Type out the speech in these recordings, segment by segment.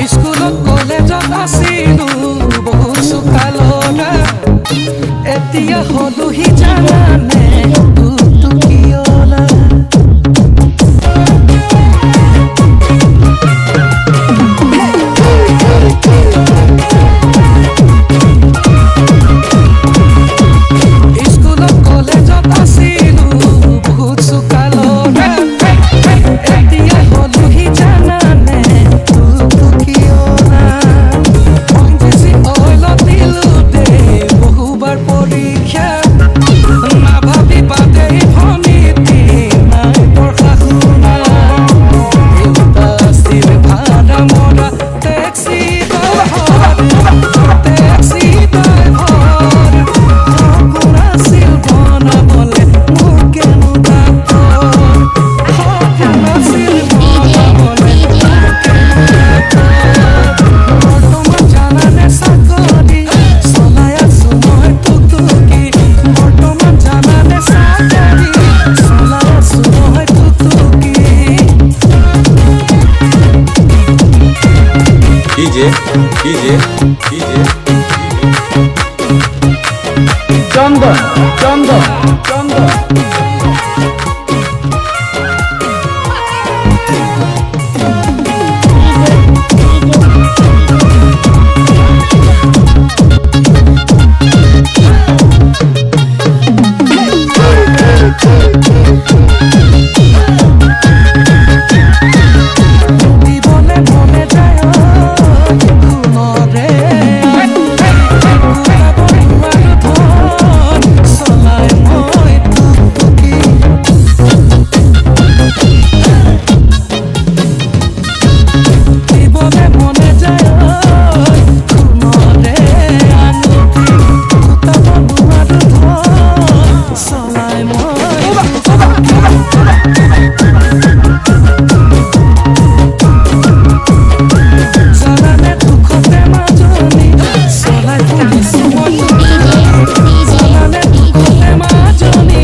স্কুলত কলেজত আছিলো বহুত চোকালৰা এতিয়া হলোহি জানানে টুকটুকিয়লা স্কুলত কলেজত আছিলো বহুত চোকালৰা এতিয়া হলোহি জানানে টুকটুকিয়লা অংকেছি অইলত দিলো দে বহুবাৰ পৰীক্ষা নাভাবি বাদেই ভনীতি নাই বৰ্ষা শুনা দেউতা আছিল ভাড়া মৰা টেক্সি ড্ৰাইভাৰ সপোন আছিল বনাবলে মোকেনো ডাক্তৰ সপোন আছিল বনাবলে মোকেনো ডাক্তৰ বৰ্তমান জানানে চাকৰি চলাই আছো মই টুকটুকি বৰ্তমান জানানে চাকৰি চলাই আছো মই টুকটুকি চন্দন চন্দন চন্দন দিবলে মনে যায় সোণৰে গোটাব নোৱাৰো ধন চলাই মই টুকটুকি দিবলে মনে যায় সোণৰে আঙুঠি গোটাব নোৱাৰো ধন চলাই মই জানানে দুখতে মাজনী চলাই ফুৰিছো মই টুকটুকি জানানে দুখতে মাজনী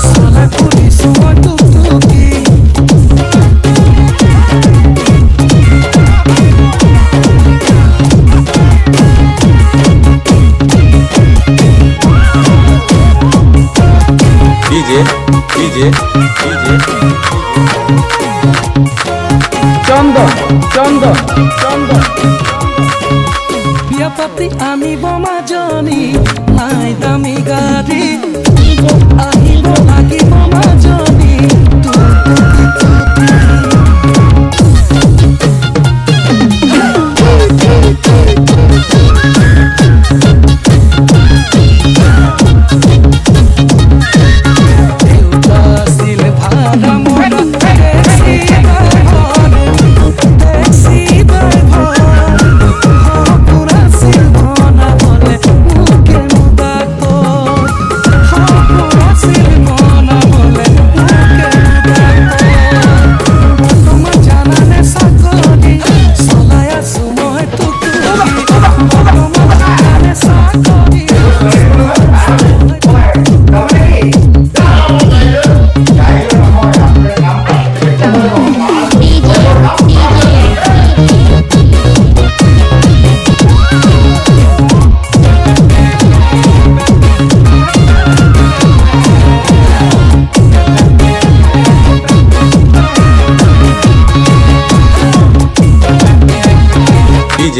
চলাই ফুৰিছো মই টুকটুকি চন্দন চন্দন চন্দন বিয়া পাতি আনিব মাজনী নাই দামী গাড়ী আহিব লাগিব মাজনী টুকটুকি দেউতা আছিল ভাড়া মৰা টেক্সি ড্ৰাইভাৰ সপোন আছিল বনাবলে মোকেনো ডাক্তৰ সপোন আছিল বনাবলে মোকেনো ডাক্তৰ বৰ্তমান জানানে চাকৰি চলাই আছো মই টুকটুকি বৰ্তমান জানানে চাকৰি DJ